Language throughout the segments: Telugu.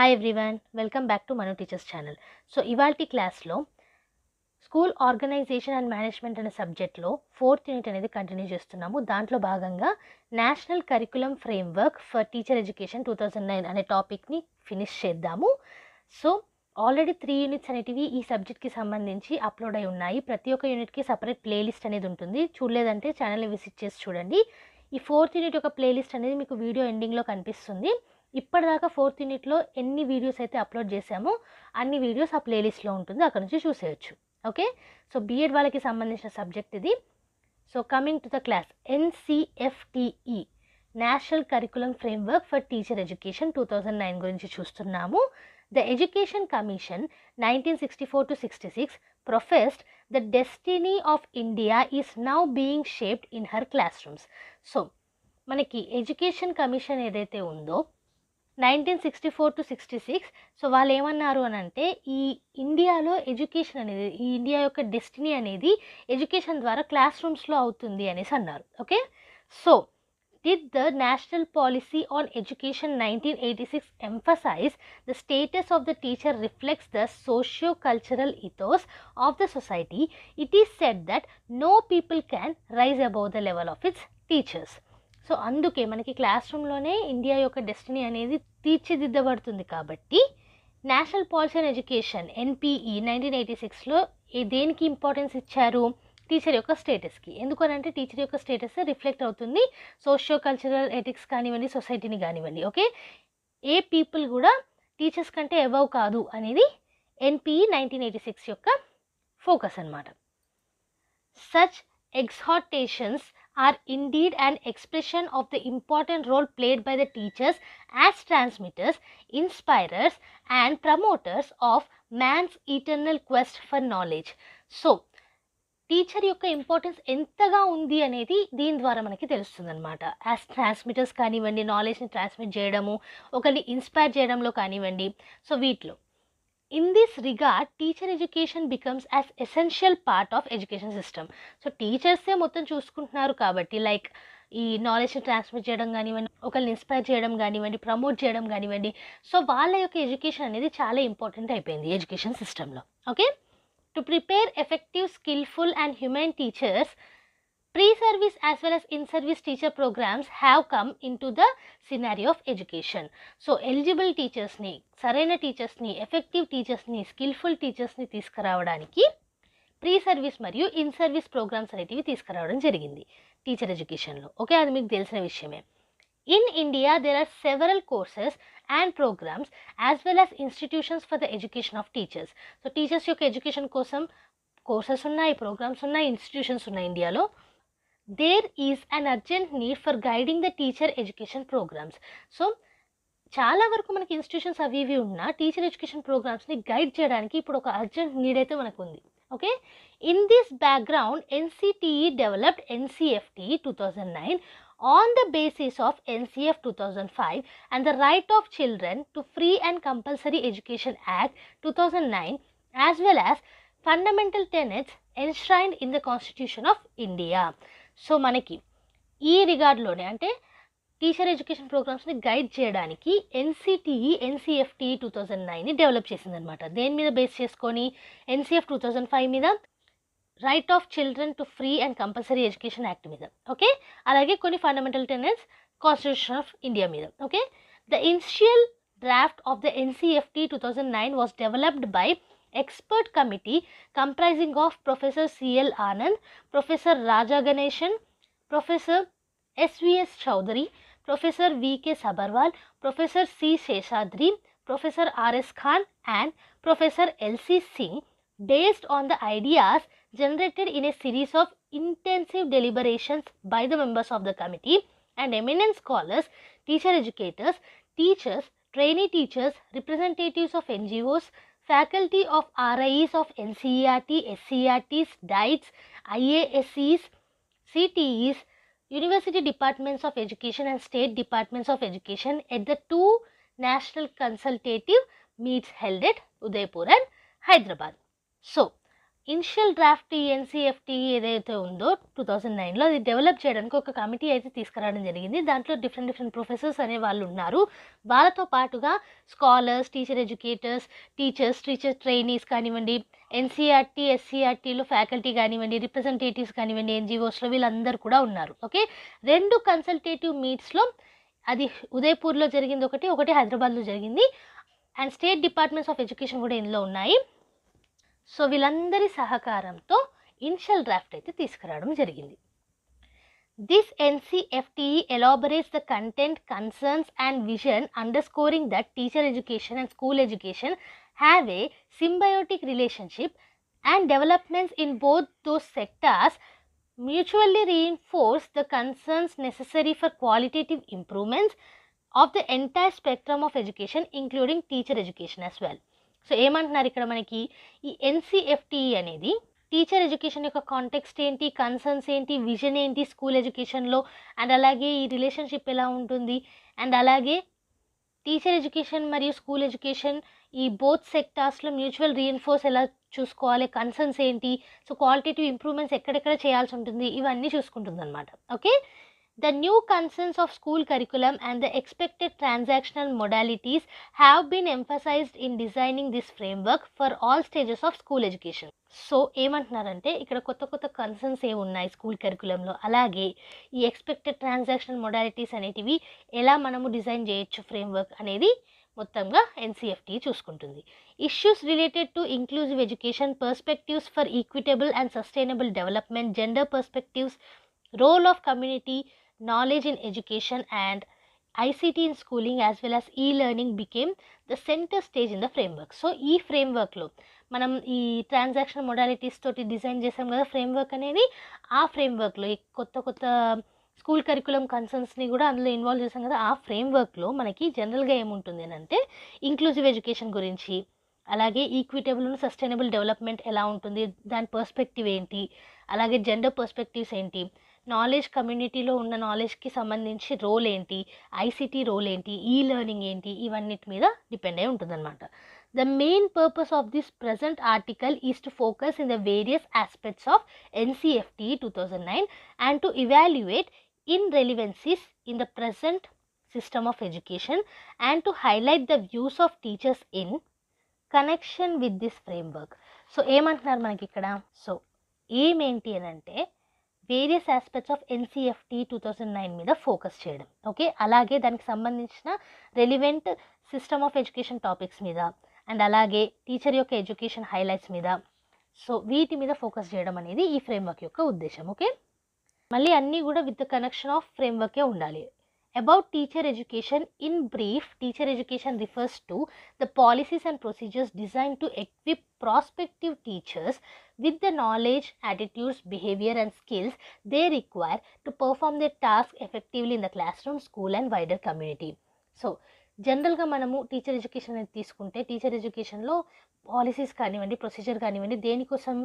Hi everyone, welcome back to Manu teachers channel. So ఇవాల్టి క్లాస్లో స్కూల్ ఆర్గనైజేషన్ అండ్ మేనేజ్మెంట్ అనే సబ్జెక్ట్లో 4th యూనిట్ అనేది కంటిన్యూ చేస్తున్నాము. దాంట్లో భాగంగా national curriculum framework for teacher education 2009 అనే టాపిక్ని ఫినిష్ చేద్దాము. సో ఆల్రెడీ 3 యూనిట్స్ అనేటివి ఈ సబ్జెక్ట్కి సంబంధించి అప్లోడ్ అయి ఉన్నాయి. ప్రతి ఒక్క యూనిట్కి సపరేట్ ప్లేలిస్ట్ అనేది ఉంటుంది. చూడలేదంటే ఛానల్ని విజిట్ చేసి చూడండి. ఈ 4th యూనిట్ యొక్క ప్లేలిస్ట్ అనేది మీకు వీడియో ఎండింగ్లో కనిపిస్తుంది. ఇప్పటిదాకా 4th యూనిట్లో ఎన్ని వీడియోస్ అయితే అప్లోడ్ చేసామో అన్ని వీడియోస్ ఆ ప్లేలిస్ట్లో ఉంటుంది, అక్కడ నుంచి చూసేయచ్చు. ఓకే, సో బీఎడ్ వాళ్ళకి సంబంధించిన సబ్జెక్ట్ ఇది. So coming to the class, NCFTE national curriculum framework for teacher education 2009 గురించి చూస్తున్నాము. The education commission 1964-66 professed the destiny of India is now being shaped in her classrooms. So మనకి ఎడ్యుకేషన్ కమిషన్ ఏదైతే ఉందో 1964-66, సో వాళ్ళు ఏమన్నారు అని అంటే ఈ ఇండియాలో ఎడ్యుకేషన్ అనేది, ఈ ఇండియా యొక్క డెస్టినీ అనేది ఎడ్యుకేషన్ ద్వారా క్లాస్ రూమ్స్లో అవుతుంది అనేసి అన్నారు. Okay, so did the national policy on education 1986 emphasize the status of the teacher reflects the socio-cultural ethos of the society? It is said that no people can rise above the level of its teachers. So అందుకే మనకి క్లాస్ రూమ్లోనే ఇండియా యొక్క డెస్టినీ అనేది తీర్చిదిద్దబడుతుంది. కాబట్టి national policy on education NPE 1986లో దేనికి ఇంపార్టెన్స్ ఇచ్చారు? టీచర్ యొక్క స్టేటస్కి. ఎందుకనంటే టీచర్ యొక్క స్టేటస్ రిఫ్లెక్ట్ అవుతుంది సోషియో కల్చరల్ ఎథిక్స్ కానివ్వండి, సొసైటీని కానివ్వండి. ఓకే, ఏ పీపుల్ కూడా టీచర్స్ కంటే అబవ్ కాదు అనేది NPE 1986 యొక్క ఫోకస్ అన్నమాట. Such exhortations are indeed an expression of the important role played by the teachers as transmitters, inspirers and promoters of man's eternal quest for knowledge. So teacher యొక్క ఇంపార్టెన్స్ ఎంతగా ఉంది అనేది దీని ద్వారా మనకి తెలుస్తుంది అనమాట. యాజ్ ట్రాన్స్మిటర్స్ కానివ్వండి, నాలెడ్జ్ని ట్రాన్స్మిట్ చేయడము, ఒకరిని ఇన్స్పైర్ చేయడంలో కానివ్వండి. సో వీటిలో in this regard teacher education becomes as essential part of education system. So టీచర్సే మొత్తం చూసుకుంటున్నారు కాబట్టి లైక్ ఈ నాలెడ్జ్ని ట్రాన్స్మిట్ చేయడం కానివ్వండి, ఒకరిని ఇన్స్పైర్ చేయడం కానివ్వండి, ప్రమోట్ చేయడం కానివ్వండి. సో వాళ్ళ యొక్క ఎడ్యుకేషన్ అనేది చాలా ఇంపార్టెంట్ అయిపోయింది ఎడ్యుకేషన్ సిస్టంలో. Okay, to prepare effective, skillful and humane teachers, pre-service as well as in-service teacher programs have come into the scenario of education. So eligible teachersని, సరైన టీచర్స్ని, ఎఫెక్టివ్ టీచర్స్ని, స్కిల్ఫుల్ టీచర్స్ని తీసుకురావడానికి ప్రీ సర్వీస్ మరియు ఇన్ సర్వీస్ ప్రోగ్రామ్స్ అనేటివి తీసుకురావడం జరిగింది టీచర్ ఎడ్యుకేషన్లో. ఓకే, అది మీకు తెలిసిన విషయమే. In India, there are several courses and programs as well as institutions for the education of teachers. So teachers యొక్క ఎడ్యుకేషన్ కోసం కోర్సెస్ ఉన్నాయి, ప్రోగ్రామ్స్ ఉన్నాయి, ఇన్స్టిట్యూషన్స్ ఉన్నాయి ఇండియాలో. There is an urgent need for guiding the teacher education programs. So చాలా వరకు మనకి ఇన్స్టిట్యూషన్స్ అవి ఇవి ఉన్నా టీచర్ ఎడ్యుకేషన్ ప్రోగ్రామ్స్ని గైడ్ చేయడానికి ఇప్పుడు ఒక అర్జెంట్ నీడ్ అయితే మనకు ఉంది. Okay, in this background NCTE developed NCFTE 2009 on the basis of NCF 2005 and the Right of Children to Free and Compulsory Education Act 2009 as well as fundamental tenets enshrined in the Constitution of India. So మనకి ఈ రిగార్డ్లోనే అంటే టీచర్ ఎడ్యుకేషన్ ప్రోగ్రామ్స్ని గైడ్ చేయడానికి NCTE NCFTE 2009ని డెవలప్ చేసిందనమాట. దేని మీద బేస్ చేసుకొని? NCF 2005 మీద, right of children to free and compulsory education act మీద. ఓకే, అలాగే కొన్ని fundamental tenets constitution of India మీద. Okay, the initial draft of the NCFTE 2009 was developed by expert committee comprising of Professor C.L. Anand, Professor Raja Ganeshan, Professor S.V.S. Chowdhury, Professor V.K. Sabarwal, Professor C. Seshadri, Professor R.S. Khan and Professor L.C. Singh, based on the ideas generated in a series of intensive deliberations by the members of the committee and eminent scholars, teacher educators, teachers, trainee teachers, representatives of NGOs, faculty of RIEs of NCERT, SCERTs, DIETs, IASCs, CTEs, University Departments of Education and State Departments of Education at the 2 national consultative meets held at Udaipur and Hyderabad. So initial draft ఈ ఎన్సీఎఫ్టీ ఏదైతే ఉందో 2009లో అది డెవలప్ చేయడానికి ఒక కమిటీ అయితే తీసుకురావడం జరిగింది. దాంట్లో డిఫరెంట్ ప్రొఫెసర్స్ అనే వాళ్ళు ఉన్నారు. వాళ్ళతో పాటుగా scholars, teacher educators, teacher trainees కానివ్వండి, ఎన్సీఆర్టీ, ఎస్సీఆర్టీలో ఫ్యాకల్టీ కానివ్వండి, రిప్రజెంటేటివ్స్ కానివ్వండి, ఎన్జిఓస్లో వీళ్ళందరూ కూడా ఉన్నారు. ఓకే, 2 కన్సల్టేటివ్ మీట్స్లో, అది ఉదయపూర్లో జరిగింది ఒకటి హైదరాబాద్లో జరిగింది, and state departments of education కూడా ఇందులో ఉన్నాయి. సో వీళ్ళందరి సహకారంతో ఇనిషియల్ డ్రాఫ్ట్ అయితే తీసుకురావడం జరిగింది. This NCFTE elaborates the content, concerns and vision, underscoring that teacher education and school education have a symbiotic relationship and developments in both those sectors mutually reinforce the concerns necessary for qualitative improvements of the entire spectrum of education, including teacher education as well. So ఏమంటున్నారు ఇక్కడ మనకి, ఈ ఎన్సీఎఫ్టీఈ అనేది టీచర్ ఎడ్యుకేషన్ యొక్క కాంటెక్స్ట్ ఏంటి, కన్సర్న్స్ ఏంటి, విజన్ ఏంటి స్కూల్ ఎడ్యుకేషన్లో, అండ్ అలాగే ఈ రిలేషన్షిప్ ఎలా ఉంటుంది, అండ్ అలాగే టీచర్ ఎడ్యుకేషన్ మరియు స్కూల్ ఎడ్యుకేషన్ ఈ బోత్ సెక్టార్స్లో మ్యూచువల్ రీఎన్ఫోర్స్ ఎలా చూసుకోవాలి, కన్సర్న్స్ ఏంటి, సో క్వాలిటేటివ్ ఇంప్రూవ్మెంట్స్ ఎక్కడెక్కడ చేయాల్సి ఉంటుంది, ఇవన్నీ చూసుకుంటుంది అనమాట. Okay, the new concerns of school curriculum and the expected transactional modalities have been emphasized in designing this framework for all stages of school education. So ఏమంటున్నారంటే ఇక్కడ కొత్త కన్సర్న్స్ ఏమున్నాయి స్కూల్ కరికులంలో, అలాగే ఈ ఎక్స్పెక్టెడ్ ట్రాన్సాక్షనల్ మొడాలిటీస్ అనేటివి ఎలా మనము డిజైన్ చేయొచ్చు ఫ్రేమ్వర్క్ అనేది మొత్తంగా ఎన్సీఎఫ్టీ చూసుకుంటుంది. Issues related to inclusive education, perspectives for equitable and sustainable development, gender perspectives, role of community, knowledge in education and ICT in schooling as well as e-learning became the center stage in the framework. So ఈ ఫ్రేమ్వర్క్లో మనం ఈ ట్రాన్సాక్షన్ మొడాలిటీస్ తోటి డిజైన్ చేసాం కదా ఫ్రేమ్వర్క్ అనేది, ఆ ఫ్రేమ్వర్క్లో ఈ కొత్త స్కూల్ కరికులం కన్సర్న్స్ని కూడా అందులో ఇన్వాల్వ్ చేసాం కదా, ఆ ఫ్రేమ్వర్క్లో మనకి జనరల్గా ఏముంటుంది అని అంటే ఇంక్లూజివ్ ఎడ్యుకేషన్ గురించి, అలాగే ఈక్విటబుల్ సస్టైనబుల్ డెవలప్మెంట్ ఎలా ఉంటుంది, దాని పర్స్పెక్టివ్ ఏంటి, అలాగే జెండర్ పర్స్పెక్టివ్స్ ఏంటి, నాలెడ్జ్ కమ్యూనిటీలో ఉన్న నాలెడ్జ్కి సంబంధించి రోల్ ఏంటి, ఐసీటీ రోల్ ఏంటి, ఈ లెర్నింగ్ ఏంటి, ఇవన్నిటి మీద డిపెండ్ అయి ఉంటుందన్నమాట. The main purpose of this present article is to focus in the various aspects of NCFT 2009 and to evaluate in relevancies in the present system of education and to highlight the views of teachers in connection with this framework. So ఏమంటున్నారు మనకి ఇక్కడ, సో ఏమేంటి అని అంటే వేరియస్ ఆస్పెక్ట్స్ ఆఫ్ ఎన్సీఎఫ్టీ 2009 మీద ఫోకస్ చేయడం. ఓకే, అలాగే దానికి సంబంధించిన relevant system of education topics మీద, అండ్ అలాగే టీచర్ యొక్క ఎడ్యుకేషన్ హైలైట్స్ మీద, సో వీటి మీద ఫోకస్ చేయడం అనేది ఈ ఫ్రేమ్వర్క్ యొక్క ఉద్దేశం. ఓకే, మళ్ళీ అన్నీ కూడా విత్ ద కనెక్షన్ ఆఫ్ ఫ్రేమ్వర్కే ఉండాలి. About teacher education, in brief, teacher education refers to the policies and procedures designed to equip prospective teachers with the knowledge, attitudes, behavior and skills they require to perform their task effectively in the classroom, school and wider community. So, జనరల్గా మనము టీచర్ ఎడ్యుకేషన్ అనేది తీసుకుంటే టీచర్ ఎడ్యుకేషన్లో పాలసీస్ కానివ్వండి, ప్రొసీజర్ కానివ్వండి, దేనికోసం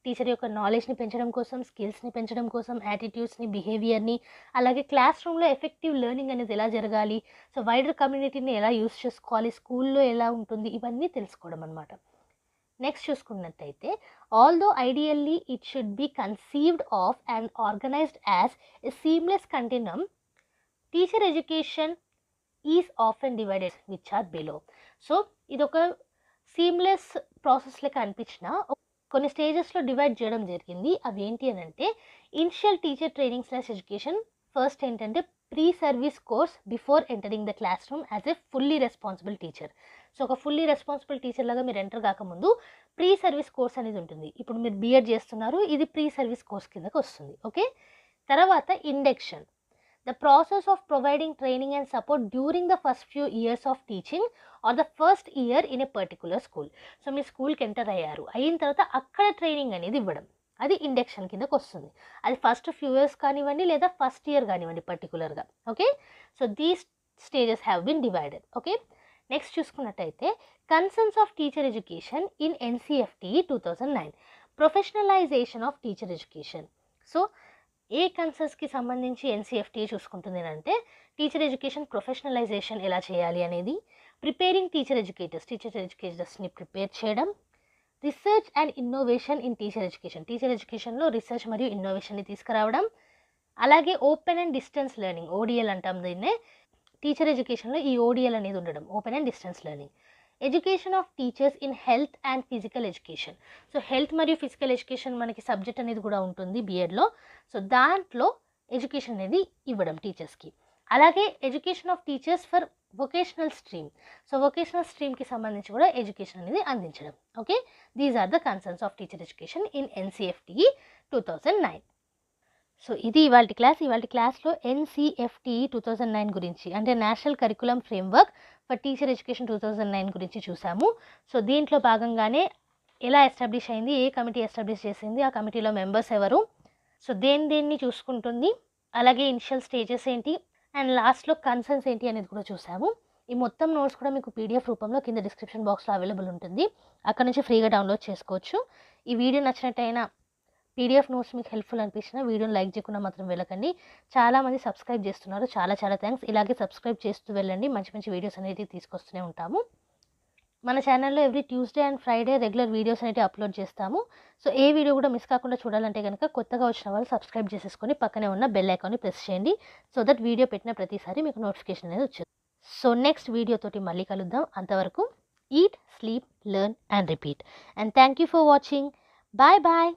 టీచర్ యొక్క నాలెడ్జ్ని పెంచడం కోసం, స్కిల్స్ని పెంచడం కోసం, యాటిట్యూడ్స్ని, బిహేవియర్ని, అలాగే క్లాస్ రూమ్లో ఎఫెక్టివ్ లెర్నింగ్ అనేది ఎలా జరగాలి, సో వైడర్ కమ్యూనిటీని ఎలా యూస్ చేసుకోవాలి, స్కూల్లో ఎలా ఉంటుంది, ఇవన్నీ తెలుసుకోవడం అనమాట. నెక్స్ట్ చూసుకున్నట్టయితే, although ideally it should be conceived of and organised as a seamless continuum, teacher education is often divided which are below. So ఇది ఒక సీమ్లెస్ ప్రాసెస్ లెక్క అనిపించిన కొన్ని స్టేజెస్లో డివైడ్ చేయడం జరిగింది. అవి ఏంటి అని అంటే, initial teacher training / education, first ఏంటంటే pre service course before entering the classroom as a fully responsible teacher. So ఒక ఫుల్లీ రెస్పాన్సిబుల్ టీచర్ లాగా మీరు ఎంటర్ కాకముందు ప్రీ సర్వీస్ కోర్స్ అనేది ఉంటుంది. ఇప్పుడు మీరు బీఎడ్ చేస్తున్నారు, ఇది ప్రీ సర్వీస్ కోర్స్ కిందకి వస్తుంది. ఓకే, తర్వాత induction, the process of providing training and support during the first few years of teaching or the first year in a particular school. So మీ స్కూల్కి ఎంటర్ అయ్యారు, అయిన తర్వాత అక్కడ ట్రైనింగ్ అనేది ఇవ్వడం, అది ఇండక్షన్ కిందకు వస్తుంది. అది ఫస్ట్ ఫ్యూ ఇయర్స్ కానివ్వండి లేదా ఫస్ట్ ఇయర్ కానివ్వండి పర్టికులర్గా. Okay, so these stages have been divided. Okay, next చూసుకున్నట్టయితే concerns of teacher education in NCFT 2009, professionalisation of teacher education. So ఏ కన్సర్న్స్కి సంబంధించి ఎన్సీఎఫ్టీ చూసుకుంటుంది అంటే, టీచర్ ఎడ్యుకేషన్ ప్రొఫెషనలైజేషన్ ఎలా చేయాలి అనేది, ప్రిపేరింగ్ టీచర్ ఎడ్యుకేటర్స్ని ప్రిపేర్ చేయడం, research and innovation in teacher ఎడ్యుకేషన్లో రీసెర్చ్ మరియు ఇన్నోవేషన్ని తీసుకురావడం. అలాగే open and distance learning, ODL అంటాం దీన్నే. టీచర్ ఎడ్యుకేషన్లో ఈ ఓడిఎల్ అనేది ఉండడం, open and distance learning. Education of teachers in health and physical education. So health మరియు ఫిజికల్ ఎడ్యుకేషన్ మనకి సబ్జెక్ట్ అనేది కూడా ఉంటుంది బీఎడ్లో. సో దాంట్లో ఎడ్యుకేషన్ అనేది ఇవ్వడం టీచర్స్కి. అలాగే education of teachers for vocational stream. So vocational స్ట్రీమ్కి సంబంధించి కూడా ఎడ్యుకేషన్ అనేది అందించడం. Okay, these are the concerns of teacher education in NCFTE 2009. So ఇది ఇవాళ క్లాస్లో NCFTE 2009 గురించి, అంటే national curriculum framework for teacher education 2009 గురించి చూసాము. సో దీంట్లో భాగంగానే ఎలా ఎస్టాబ్లిష్ అయింది, ఏ కమిటీ ఎస్టాబ్లిష్ చేసింది, ఆ కమిటీలో మెంబర్స్ ఎవరు, సో దేన్ని చూసుకుంటుంది, అలాగే ఇనిషియల్ స్టేజెస్ ఏంటి, అండ్ లాస్ట్లో కన్సర్న్స్ ఏంటి అనేది కూడా చూసాము. ఈ మొత్తం నోట్స్ కూడా మీకు PDF రూపంలో కింద డిస్క్రిప్షన్ బాక్స్లో అవైలబుల్ ఉంటుంది, అక్కడ నుంచి ఫ్రీగా డౌన్లోడ్ చేసుకోవచ్చు. ఈ వీడియో నచ్చినట్టయినా, PDF నోట్స్ మీకు హెల్ప్ఫుల్ అనిపించిన వీడియోని లైక్ చేయకుండా మాత్రం వెళ్ళకండి. చాలామంది సబ్స్క్రైబ్ చేస్తున్నారు, చాలా థ్యాంక్స్. ఇలాగే సబ్స్క్రైబ్ చేస్తూ వెళ్ళండి, మంచి వీడియోస్ అనేది తీసుకొస్తూనే ఉంటాము. మన ఛానల్లో every Tuesday and Friday regular videos అనేవి అప్లోడ్ చేస్తాము. సో ఏ వీడియో కూడా మిస్ కాకుండా చూడాలంటే కనుక కొత్తగా వచ్చిన వాళ్ళు సబ్స్క్రైబ్ చేసేసుకొని పక్కనే ఉన్న బెల్ ఐకాన్ని ప్రెస్ చేయండి, సో దట్ వీడియో పెట్టిన ప్రతిసారి మీకు నోటిఫికేషన్ అనేది వచ్చేది. సో నెక్స్ట్ వీడియోతోటి మళ్ళీ కలుద్దాం. అంతవరకు eat, sleep, learn and repeat. And thank you for watching. Bye.